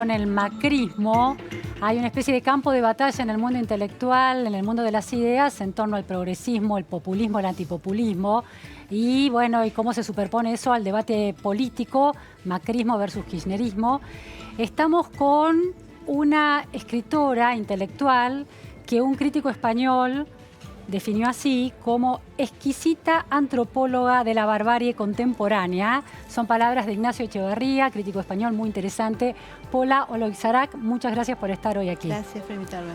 Con el macrismo hay una especie de campo de batalla en el mundo intelectual, en el mundo de las ideas, en torno al progresismo, el populismo, el antipopulismo. Y bueno, y cómo se superpone eso al debate político, macrismo versus kirchnerismo. Estamos con una escritora intelectual que un crítico español definió así como exquisita antropóloga de la barbarie contemporánea. Son palabras de Ignacio Echeverría, crítico español muy interesante. Pola Oloizarraga, muchas gracias por estar hoy aquí. Gracias por invitarme.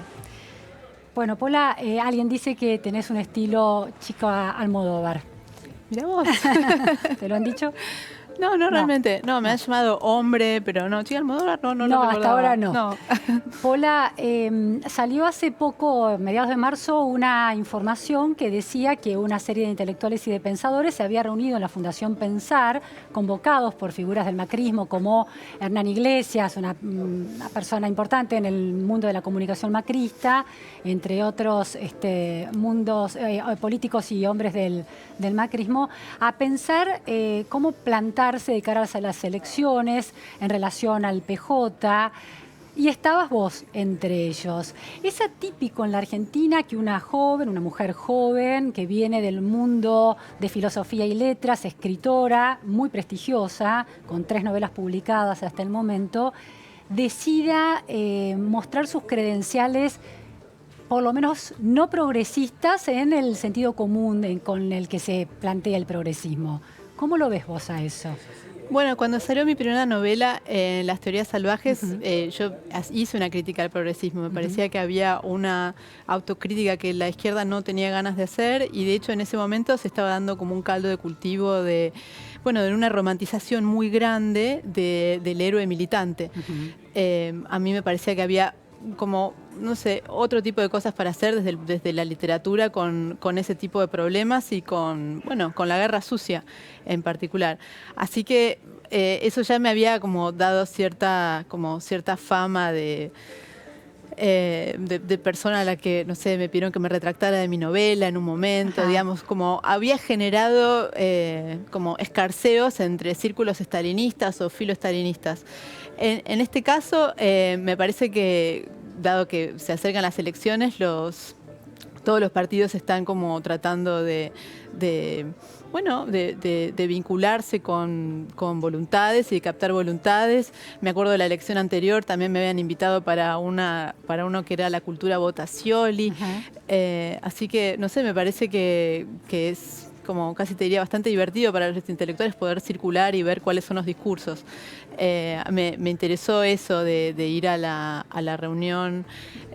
Bueno, Pola, alguien dice que tenés un estilo chica Almodóvar. Mirá vos. ¿Te lo han dicho? No, realmente. No, me han llamado hombre, pero no. Chica Almodóvar, no lo recordaba. Hasta ahora no. Pola, salió hace poco, mediados de marzo, una información que decía que una serie de intelectuales y de pensadores se había reunido en la Fundación Pensar, convocados por figuras del macrismo como Hernán Iglesias, una persona importante en el mundo de la comunicación macrista, entre otros mundos políticos y hombres del macrismo, a pensar cómo plantarse de cara a las elecciones en relación al PJ. Y estabas vos entre ellos. Es atípico en la Argentina que una mujer joven, que viene del mundo de filosofía y letras, escritora, muy prestigiosa, con 3 novelas publicadas hasta el momento, decida mostrar sus credenciales, por lo menos no progresistas, en el sentido común con el que se plantea el progresismo. ¿Cómo lo ves vos a eso? Bueno, cuando salió mi primera novela, Las teorías salvajes, yo hice una crítica al progresismo. Me parecía que había una autocrítica que la izquierda no tenía ganas de hacer, y de hecho en ese momento se estaba dando como un caldo de cultivo de una romantización muy grande del héroe militante. A mí me parecía que había como, no sé, otro tipo de cosas para hacer desde la literatura con ese tipo de problemas y con la guerra sucia en particular. Así que eso ya me había como dado cierta fama de persona a la que, no sé, me pidieron que me retractara de mi novela en un momento. Digamos, como había generado como escarceos entre círculos estalinistas o filoestalinistas. En este caso, me parece que, dado que se acercan las elecciones, todos los partidos están como tratando de vincularse con voluntades y de captar voluntades. Me acuerdo de la elección anterior, también me habían invitado para uno que era la cultura Votacioli. Así que, no sé, me parece que es como, casi te diría, bastante divertido para los intelectuales poder circular y ver cuáles son los discursos. Me interesó eso de ir a la reunión,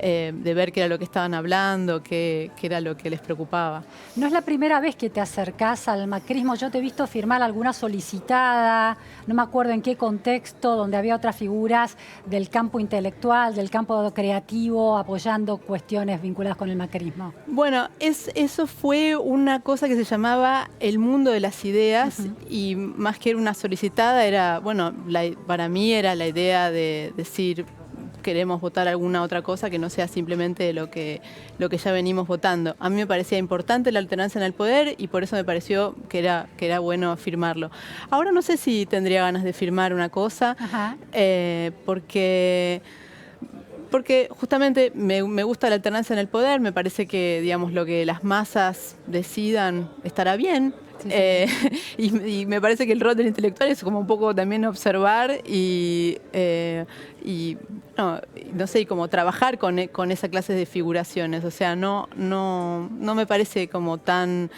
de ver qué era lo que estaban hablando, qué era lo que les preocupaba. No es la primera vez que te acercás al macrismo. Yo te he visto firmar alguna solicitada, no me acuerdo en qué contexto, donde había otras figuras del campo intelectual, del campo creativo, apoyando cuestiones vinculadas con el macrismo. Bueno, eso fue una cosa que se llamaba el mundo de las ideas, y más que una solicitada, era, para mí era la idea de decir, queremos votar alguna otra cosa que no sea simplemente lo que ya venimos votando. A mí me parecía importante la alternancia en el poder, y por eso me pareció que era bueno firmarlo. Ahora no sé si tendría ganas de firmar una cosa, porque justamente me gusta la alternancia en el poder. Me parece que, digamos, lo que las masas decidan estará bien. Y me parece que el rol del intelectual es como un poco también observar y no sé, y como trabajar con esa clase de figuraciones. O sea, no me parece como tan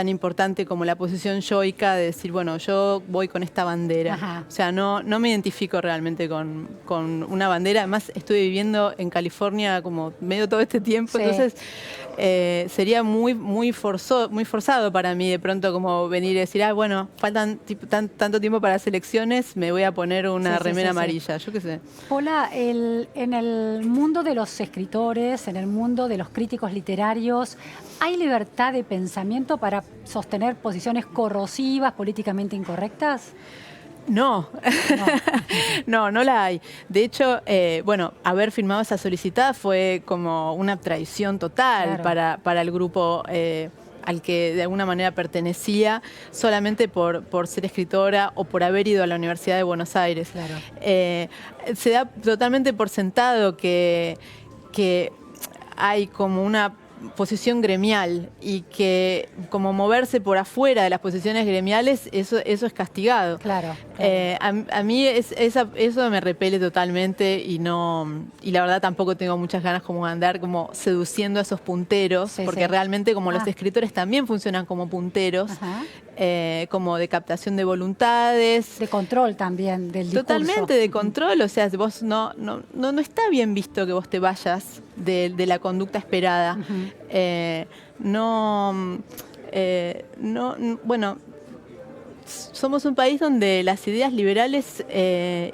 importante como la posición yoica de decir, bueno, yo voy con esta bandera. O sea, no me identifico realmente con una bandera. Además, estuve viviendo en California como medio todo este tiempo, entonces sería muy forzado para mí de pronto como venir y decir, faltan tanto tiempo para las elecciones, me voy a poner una remera amarilla, yo qué sé. Pola, en el mundo de los escritores, en el mundo de los críticos literarios, ¿hay libertad de pensamiento para sostener posiciones corrosivas, políticamente incorrectas? No la hay. De hecho, haber firmado esa solicitada fue como una traición total para el grupo al que de alguna manera pertenecía solamente por ser escritora o por haber ido a la Universidad de Buenos Aires. Claro. Se da totalmente por sentado que hay como una posición gremial y que como moverse por afuera de las posiciones gremiales, eso es castigado. Claro. A mí eso me repele totalmente y la verdad tampoco tengo muchas ganas como de andar como seduciendo a esos punteros, porque realmente como los escritores también funcionan como punteros, como de captación de voluntades. De control también del discurso. Totalmente de control, o sea, vos no está bien visto que vos te vayas de la conducta esperada. Bueno, somos un país donde las ideas liberales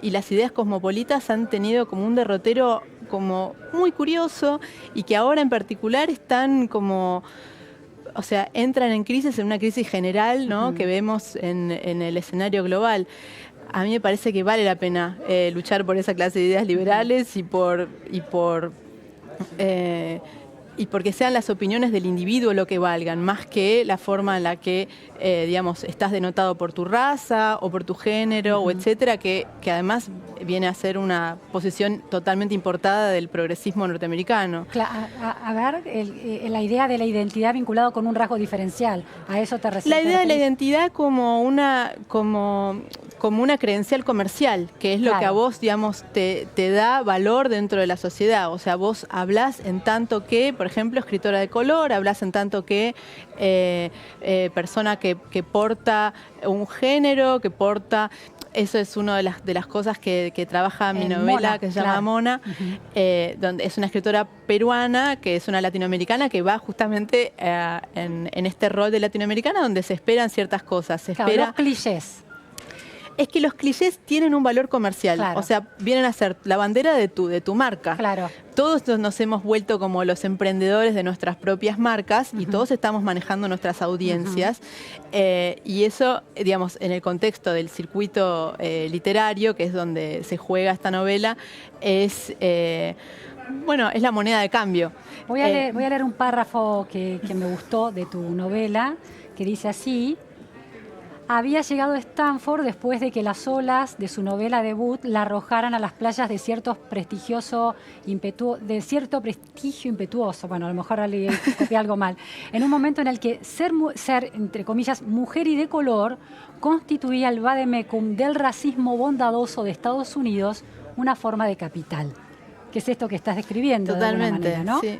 y las ideas cosmopolitas han tenido como un derrotero como muy curioso y que ahora en particular están como... O sea, entran en una crisis general, ¿no? Que vemos en el escenario global. A mí me parece que vale la pena luchar por esa clase de ideas liberales y porque sean las opiniones del individuo lo que valgan, más que la forma en la que, digamos, estás denotado por tu raza o por tu género, o etcétera, que además viene a ser una posición totalmente importada del progresismo norteamericano. A ver, la idea de la identidad vinculada con un rasgo diferencial, ¿a eso te refieres? La idea de la identidad como una credencial comercial, que es lo que a vos, digamos, te da valor dentro de la sociedad. O sea, vos hablás en tanto que, por ejemplo, escritora de color, hablás en tanto que persona que porta un género, que porta... Eso es una de las cosas que trabaja mi novela, Mona, que se llama Mona, donde es una escritora peruana, que es una latinoamericana, que va justamente en este rol de latinoamericana, donde se esperan ciertas cosas. Los clichés. Es que los clichés tienen un valor comercial, o sea, vienen a ser la bandera de tu marca. Claro. Todos nos hemos vuelto como los emprendedores de nuestras propias marcas y todos estamos manejando nuestras audiencias. Y eso, digamos, en el contexto del circuito literario, que es donde se juega esta novela, es la moneda de cambio. Voy a leer un párrafo que me gustó de tu novela, que dice así: había llegado a Stanford después de que las olas de su novela debut la arrojaran a las playas de cierto prestigio impetuoso. Bueno, a lo mejor copié algo mal. En un momento en el que ser, entre comillas, mujer y de color constituía el vademecum del racismo bondadoso de Estados Unidos, una forma de capital. ¿Qué es esto que estás describiendo? Totalmente, de alguna manera, ¿no? Sí.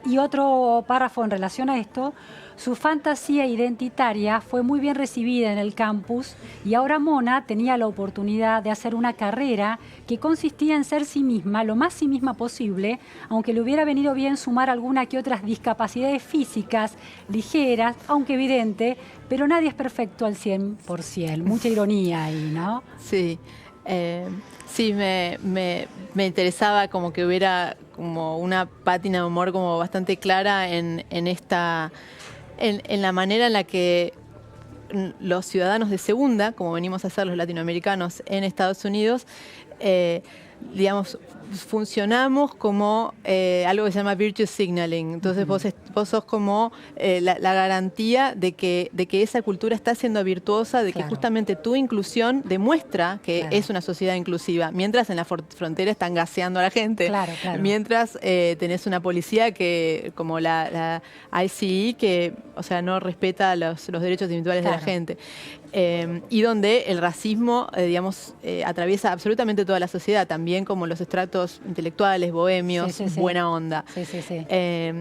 Y otro párrafo en relación a esto: su fantasía identitaria fue muy bien recibida en el campus y ahora Mona tenía la oportunidad de hacer una carrera que consistía en ser sí misma, lo más sí misma posible, aunque le hubiera venido bien sumar alguna que otras discapacidades físicas ligeras, aunque evidente, pero nadie es perfecto al 100%. Mucha ironía ahí, ¿no? Sí. Sí, me interesaba como que hubiera como una pátina de humor como bastante clara en la manera en la que los ciudadanos de segunda, como venimos a hacer los latinoamericanos en Estados Unidos, digamos, funcionamos como algo que se llama virtue signaling. Entonces vos sos como la garantía de que esa cultura está siendo virtuosa, de que justamente tu inclusión demuestra que es una sociedad inclusiva, mientras en la frontera están gaseando a la gente, mientras tenés una policía que, como la ICE, que, o sea, no respeta los derechos individuales de la gente. Y donde el racismo, digamos, atraviesa absolutamente toda la sociedad, también como los estratos intelectuales, bohemios, buena onda.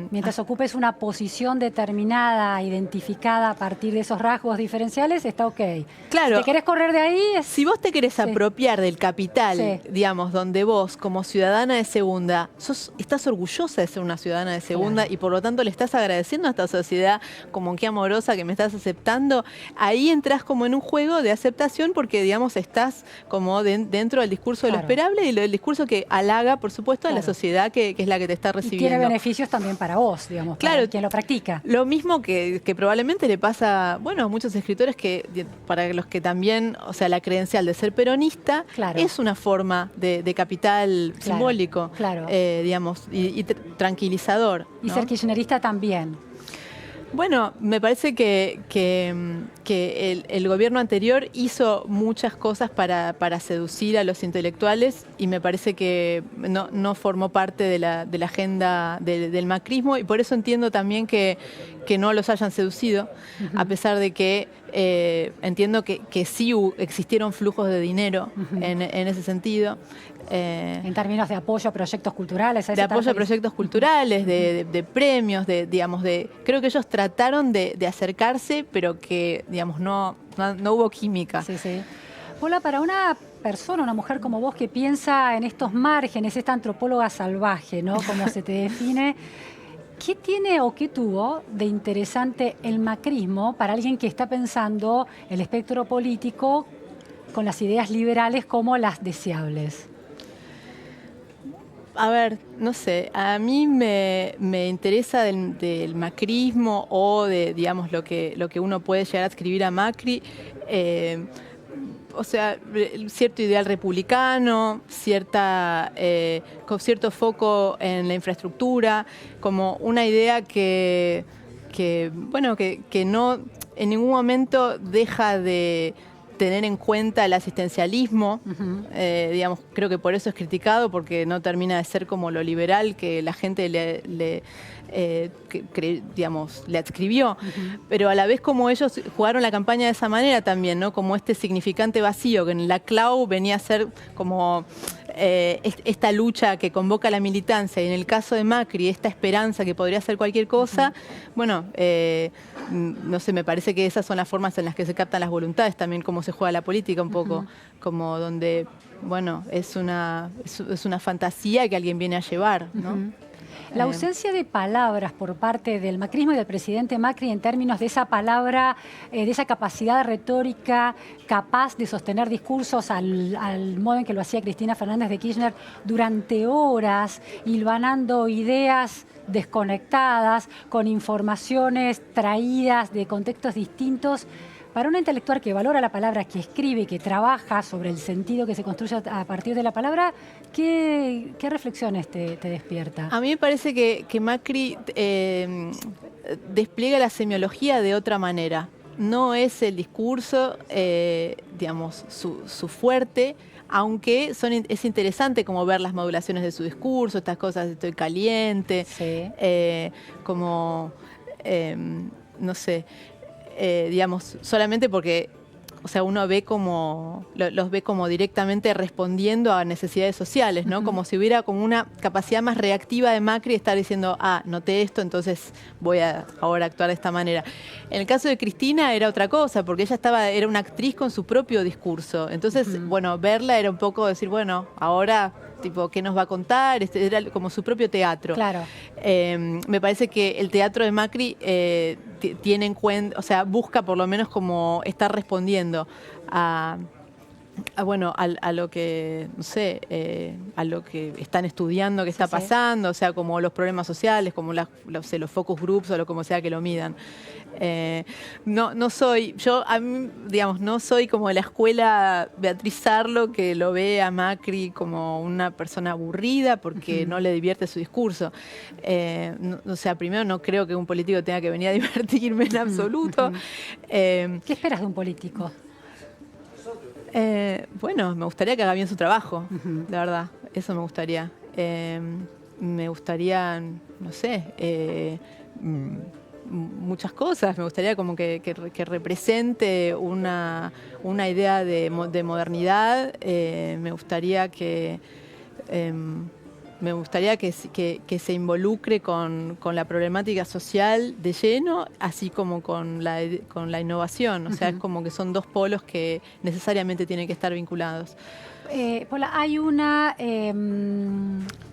Mientras ocupes una posición determinada, identificada a partir de esos rasgos diferenciales, está ok. Claro. Si te querés correr de ahí... Si vos te querés apropiar del capital, digamos, donde vos, como ciudadana de segunda, estás orgullosa de ser una ciudadana de segunda y por lo tanto le estás agradeciendo a esta sociedad como qué amorosa que me estás aceptando, ahí entras como en un juego de aceptación porque, digamos, estás como dentro del discurso de lo esperable y del discurso que halaga, por supuesto, a la sociedad que es la que te está recibiendo. Y tiene beneficios también para vos, digamos, para quien lo practica. Lo mismo que probablemente le pasa, bueno, a muchos escritores para los que también, o sea, la credencial de ser peronista es una forma de capital simbólico, digamos, y tranquilizador. Y ser kirchnerista también. Bueno, me parece que el gobierno anterior hizo muchas cosas para seducir a los intelectuales y me parece que no formó parte de la agenda del macrismo y por eso entiendo también que no los hayan seducido, a pesar de que entiendo que sí existieron flujos de dinero en ese sentido. En términos de apoyo a proyectos culturales. De apoyo a proyectos culturales, de premios, creo que ellos trataron de acercarse, pero que, digamos, no hubo química. Sí, sí. Paula, para una persona, una mujer como vos que piensa en estos márgenes, esta antropóloga salvaje, ¿no? Como se te define, ¿qué tiene o qué tuvo de interesante el macrismo para alguien que está pensando el espectro político con las ideas liberales como las deseables? A ver, no sé, a mí me interesa del macrismo o de, digamos, lo que uno puede llegar a escribir a Macri, o sea, cierto ideal republicano, con cierto foco en la infraestructura, como una idea que no en ningún momento deja de tener en cuenta el asistencialismo, digamos, creo que por eso es criticado, porque no termina de ser como lo liberal que la gente le adscribió, pero a la vez como ellos jugaron la campaña de esa manera también, ¿no? Como este significante vacío, que en la CLAU venía a ser como esta lucha que convoca a la militancia, y en el caso de Macri, esta esperanza que podría ser cualquier cosa, bueno, no sé, me parece que esas son las formas en las que se captan las voluntades, también cómo se juega la política un poco, como donde, bueno, es una fantasía que alguien viene a llevar, ¿no? La ausencia de palabras por parte del macrismo y del presidente Macri en términos de esa palabra, de esa capacidad retórica capaz de sostener discursos al modo en que lo hacía Cristina Fernández de Kirchner durante horas, hilvanando ideas desconectadas, con informaciones traídas de contextos distintos. Para una intelectual que valora la palabra, que escribe, que trabaja sobre el sentido que se construye a partir de la palabra, ¿qué reflexiones te despierta? A mí me parece que Macri despliega la semiología de otra manera. No es el discurso, digamos, su fuerte, aunque es interesante como ver las modulaciones de su discurso, estas cosas de estoy caliente, Sí. No sé, digamos, solamente porque, o sea, uno ve como, los ve como directamente respondiendo a necesidades sociales, ¿no? Como si hubiera como una capacidad más reactiva de Macri, estar diciendo, noté esto, entonces voy a ahora actuar de esta manera. En el caso de Cristina era otra cosa, porque ella era una actriz con su propio discurso. Entonces, bueno, verla era un poco decir, bueno, ahora, tipo, ¿qué nos va a contar? Era como su propio teatro. Claro. Me parece que el teatro de Macri tiene en cuenta, o sea, busca por lo menos como estar respondiendo a lo que, no sé, a lo que están estudiando, que está pasando, o sea, como los problemas sociales, como los focus groups o lo como sea que lo midan. No soy, digamos, no soy como de la escuela Beatriz Arlo, que lo ve a Macri como una persona aburrida porque no le divierte su discurso. O sea, primero no creo que un político tenga que venir a divertirme en absoluto. ¿Qué esperas de un político? Bueno, me gustaría que haga bien su trabajo, la verdad, eso me gustaría. Me gustaría, no sé, muchas cosas. Me gustaría como que represente una idea de modernidad. Me gustaría que se involucre con la problemática social de lleno, así como con la innovación. O sea, es como que son dos polos que necesariamente tienen que estar vinculados. Paula, hay una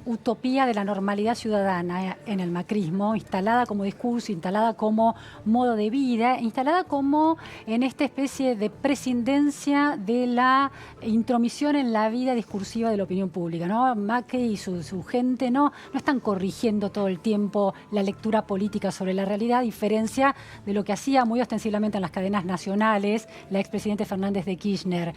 utopía de la normalidad ciudadana en el macrismo, instalada como discurso, instalada como modo de vida, instalada como en esta especie de prescindencia de la intromisión en la vida discursiva de la opinión pública, ¿no? Macri y su gente no están corrigiendo todo el tiempo la lectura política sobre la realidad, a diferencia de lo que hacía muy ostensiblemente en las cadenas nacionales la expresidente Fernández de Kirchner.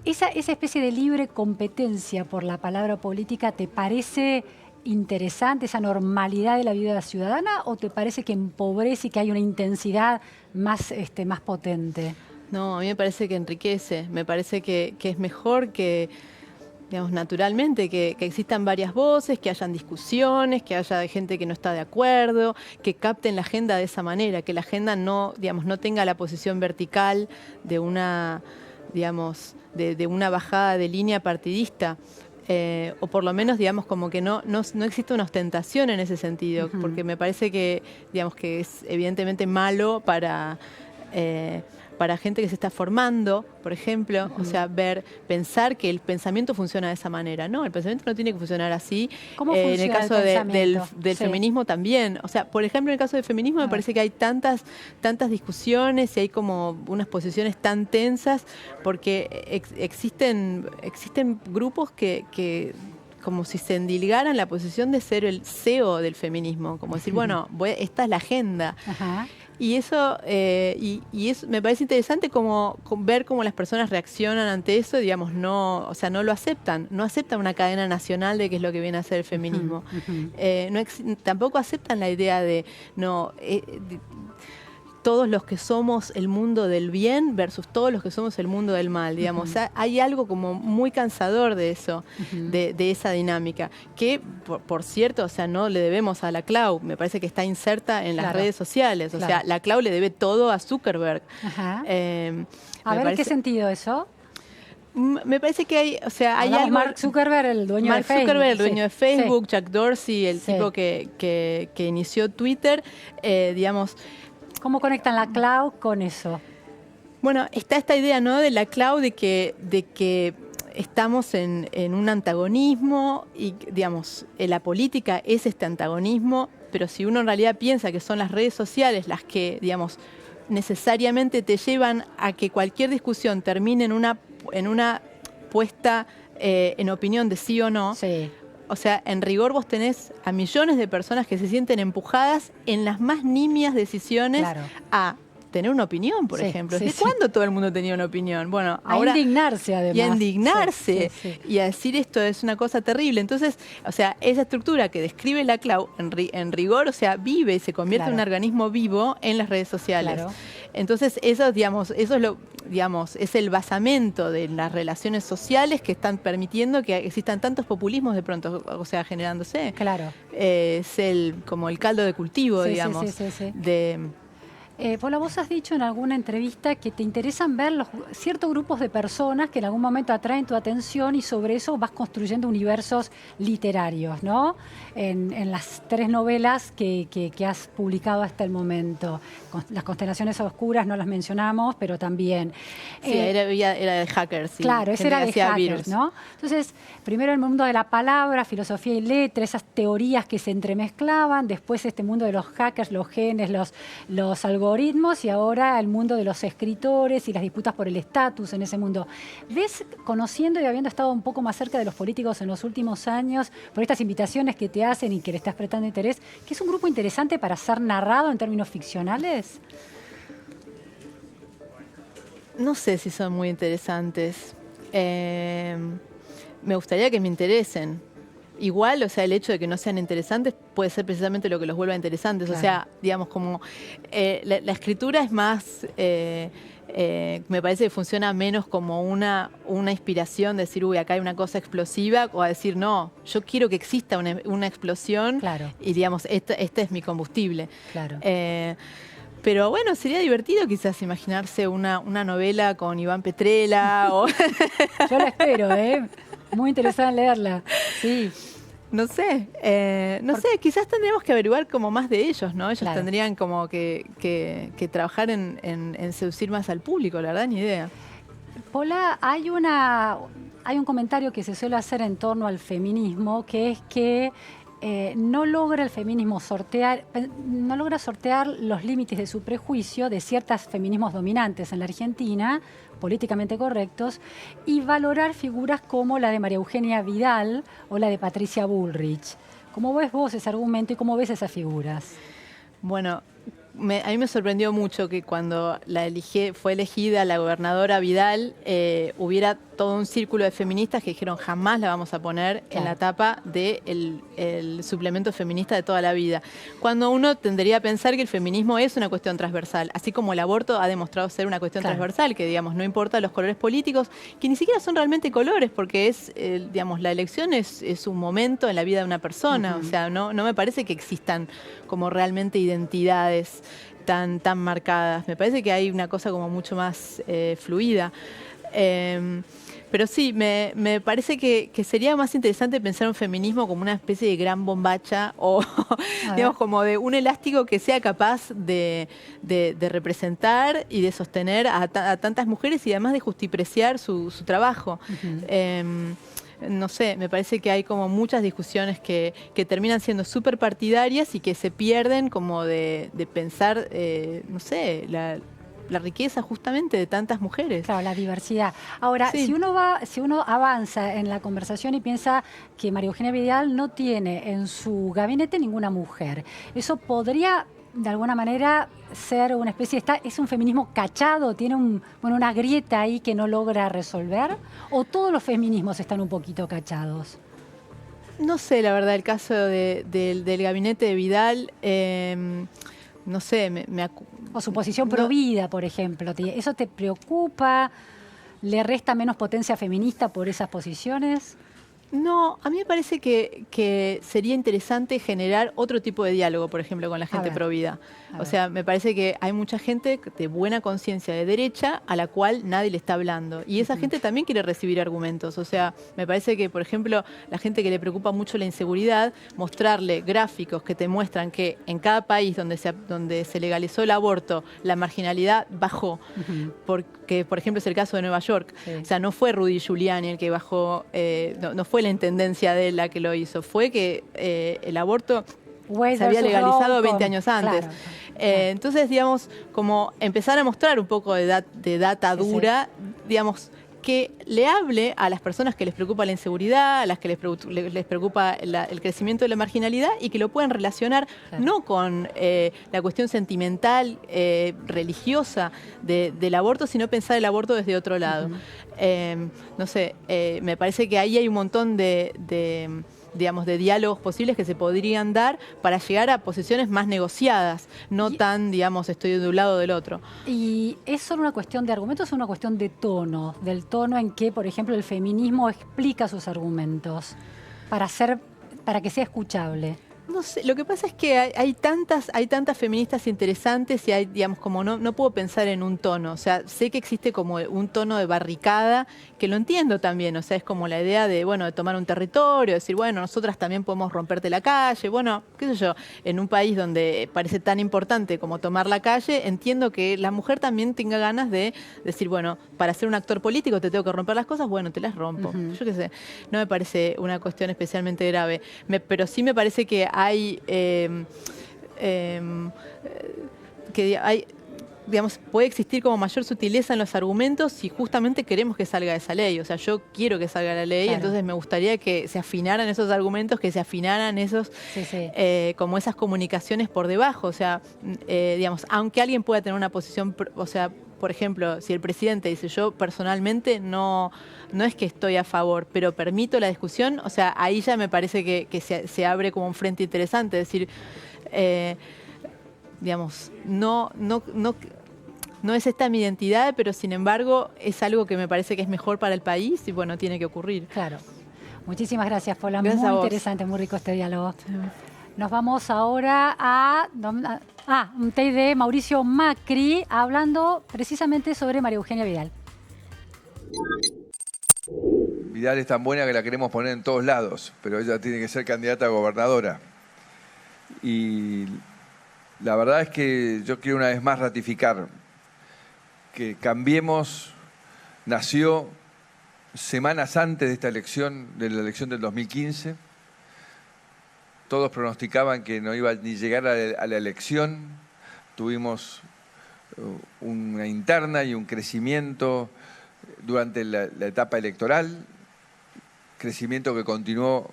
Esa especie de libre competencia por la palabra política, ¿te parece interesante, esa normalidad de la vida ciudadana, o te parece que empobrece y que hay una intensidad más, más potente? No, a mí me parece que enriquece, me parece que es mejor que, digamos, naturalmente, que existan varias voces, que hayan discusiones, que haya gente que no está de acuerdo, que capten la agenda de esa manera, que la agenda no, digamos, no tenga la posición vertical de una, digamos, de una bajada de línea partidista. O por lo menos, digamos, como que no existe una ostentación en ese sentido, porque me parece que, digamos, que es evidentemente malo para gente que se está formando, por ejemplo, o sea, pensar que el pensamiento funciona de esa manera. No, el pensamiento no tiene que funcionar así. ¿Cómo funciona en el caso del sí. feminismo también. O sea, por ejemplo, en el caso del feminismo me parece que hay tantas discusiones y hay como unas posiciones tan tensas porque existen grupos que como si se endilgaran la posición de ser el CEO del feminismo, como decir, bueno, esta es la agenda. Ajá. Y eso, me parece interesante ver cómo las personas reaccionan ante eso, digamos, o sea, no lo aceptan, no aceptan una cadena nacional de qué es lo que viene a ser el feminismo. Tampoco aceptan la idea de todos los que somos el mundo del bien versus todos los que somos el mundo del mal, digamos. O sea, hay algo como muy cansador de eso, de esa dinámica, que, por cierto, o sea, no le debemos a la Clau, me parece que está inserta en las redes sociales, o sea, la Clau le debe todo a Zuckerberg. A ver, ¿en qué sentido eso? Me parece que hay, o sea, hay algo. Mark Zuckerberg, el dueño de Facebook. Mark Zuckerberg, el dueño de Facebook, sí. Jack Dorsey, el tipo que inició Twitter, digamos. ¿Cómo conectan la cloud con eso? Bueno, está esta idea, ¿no?, de la cloud, de que estamos en un antagonismo y, digamos, la política es este antagonismo, pero si uno en realidad piensa que son las redes sociales las que, digamos, necesariamente te llevan a que cualquier discusión termine en una puesta en opinión de sí o no. Sí. O sea, en rigor vos tenés a millones de personas que se sienten empujadas en las más nimias decisiones a tener una opinión, por ejemplo. ¿Desde cuándo todo el mundo tenía una opinión? Bueno, ahora... A indignarse, además. Y a indignarse. Y a decir esto es una cosa terrible. Entonces, o sea, esa estructura que describe la Clau, en rigor, o sea, vive y se convierte en un organismo vivo en las redes sociales. Entonces, eso, digamos, es el basamento de las relaciones sociales que están permitiendo que existan tantos populismos de pronto, o sea, generándose. Es como el caldo de cultivo, digamos, Paula, vos has dicho en alguna entrevista que te interesan ver ciertos grupos de personas que en algún momento atraen tu atención y sobre eso vas construyendo universos literarios, ¿no? En las 3 novelas que has publicado hasta el momento. Las constelaciones oscuras no las mencionamos, pero también... Sí, era de hackers. Sí, claro, ese era de hackers, ¿no? Entonces, primero el mundo de la palabra, filosofía y letra, esas teorías que se entremezclaban, después este mundo de los hackers, los genes, los algoritmos, y ahora el mundo de los escritores y las disputas por el estatus en ese mundo. ¿Ves, conociendo y habiendo estado un poco más cerca de los políticos en los últimos años, por estas invitaciones que te hacen y que le estás prestando interés, que es un grupo interesante para ser narrado en términos ficcionales? No sé si son muy interesantes. Me gustaría que me interesen. Igual, o sea, el hecho de que no sean interesantes puede ser precisamente lo que los vuelva interesantes. O sea, digamos, como la escritura es más... me parece que funciona menos como una inspiración, de decir, uy, acá hay una cosa explosiva, o a decir, no, yo quiero que exista una explosión y, digamos, este es mi combustible. Pero bueno, sería divertido quizás imaginarse una novela con Iván Petrella. Yo la espero, muy interesada en leerla. Sí. No sé, quizás tendríamos que averiguar como más de ellos, ¿no? Ellos tendrían como que trabajar en seducir más al público, la verdad, ni idea. Paula, hay un comentario que se suele hacer en torno al feminismo, que es que no logra el feminismo sortear los límites de su prejuicio de ciertos feminismos dominantes en la Argentina, políticamente correctos, y valorar figuras como la de María Eugenia Vidal o la de Patricia Bullrich. ¿Cómo ves vos ese argumento y cómo ves esas figuras? Bueno, a mí me sorprendió mucho que cuando fue elegida la gobernadora Vidal, hubiera todo un círculo de feministas que dijeron jamás la vamos a poner en la tapa del el suplemento feminista de toda la vida. Cuando uno tendería a pensar que el feminismo es una cuestión transversal, así como el aborto ha demostrado ser una cuestión transversal, que digamos no importa los colores políticos, que ni siquiera son realmente colores, porque es, digamos, la elección es un momento en la vida de una persona, o sea, no me parece que existan como realmente identidades tan marcadas. Me parece que hay una cosa como mucho más fluida. Pero sí, me parece que sería más interesante pensar un feminismo como una especie de gran bombacha o digamos como de un elástico que sea capaz de representar y de sostener a tantas mujeres y además de justipreciar su trabajo. No sé, me parece que hay como muchas discusiones que terminan siendo súper partidarias y que se pierden como de pensar, no sé, la riqueza justamente de tantas mujeres. Claro, la diversidad. Ahora, si uno avanza en la conversación y piensa que María Eugenia Vidal no tiene en su gabinete ninguna mujer, ¿eso podría de alguna manera ser una especie de... ¿Es un feminismo cachado? ¿Tiene una grieta ahí que no logra resolver? ¿O todos los feminismos están un poquito cachados? No sé, la verdad, el caso del gabinete de Vidal... no sé, o su posición pro vida, por ejemplo. ¿Eso te preocupa? ¿Le resta menos potencia feminista por esas posiciones? No, a mí me parece que sería interesante generar otro tipo de diálogo, por ejemplo, con la gente pro vida. O sea, me parece que hay mucha gente de buena conciencia de derecha a la cual nadie le está hablando. Y esa gente también quiere recibir argumentos. O sea, me parece que, por ejemplo, la gente que le preocupa mucho la inseguridad, mostrarle gráficos que te muestran que en cada país donde se legalizó el aborto, la marginalidad bajó. Porque, por ejemplo, es el caso de Nueva York. O sea, no fue Rudy Giuliani el que bajó, no fue la intendencia de él la que lo hizo, fue que el aborto se había legalizado 20 años antes. Entonces, digamos, como empezar a mostrar un poco de data dura, digamos, que le hable a las personas que les preocupa la inseguridad, a las que les preocupa el crecimiento de la marginalidad y que lo puedan relacionar no con la cuestión sentimental, religiosa del aborto, sino pensar el aborto desde otro lado. No sé, me parece que ahí hay un montón digamos, de diálogos posibles que se podrían dar para llegar a posiciones más negociadas, no tan, digamos, estoy de un lado o del otro. ¿Y es solo una cuestión de argumentos o una cuestión de tono? Del tono en que, por ejemplo, el feminismo explica sus argumentos para que sea escuchable. No sé, lo que pasa es que hay tantas feministas interesantes y hay, digamos, como no puedo pensar en un tono. O sea, sé que existe como un tono de barricada, que lo entiendo también. O sea, es como la idea de, bueno, de tomar un territorio, decir, bueno, nosotras también podemos romperte la calle. Bueno, qué sé yo, en un país donde parece tan importante como tomar la calle, entiendo que la mujer también tenga ganas de decir, bueno, para ser un actor político te tengo que romper las cosas, bueno, te las rompo. Yo qué sé, no me parece una cuestión especialmente grave. Pero sí me parece que hay, digamos, puede existir como mayor sutileza en los argumentos si justamente queremos que salga esa ley. O sea, yo quiero que salga la ley, entonces me gustaría que se afinaran esos argumentos, que se afinaran esos, como esas comunicaciones por debajo. O sea, digamos, aunque alguien pueda tener una posición, o sea, por ejemplo, si el presidente dice yo personalmente no es que estoy a favor, pero permito la discusión, o sea, ahí ya me parece que se abre como un frente interesante, es decir, digamos, no es esta mi identidad, pero sin embargo es algo que me parece que es mejor para el país y bueno, tiene que ocurrir. Claro. Muchísimas gracias, Pola. Gracias muy interesante, muy rico este diálogo. Nos vamos ahora a un TEI de Mauricio Macri, hablando precisamente sobre María Eugenia Vidal. Vidal es tan buena que la queremos poner en todos lados, pero ella tiene que ser candidata a gobernadora. Y la verdad es que yo quiero una vez más ratificar que Cambiemos nació semanas antes de esta elección, de la elección del 2015. Todos pronosticaban que no iba ni llegar a la elección. Tuvimos una interna y un crecimiento durante la etapa electoral, crecimiento que continuó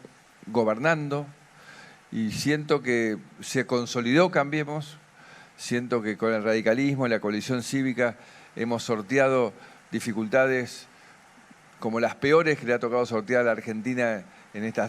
gobernando, y siento que se consolidó Cambiemos, siento que con el radicalismo y la coalición cívica hemos sorteado dificultades como las peores que le ha tocado sortear a la Argentina en estas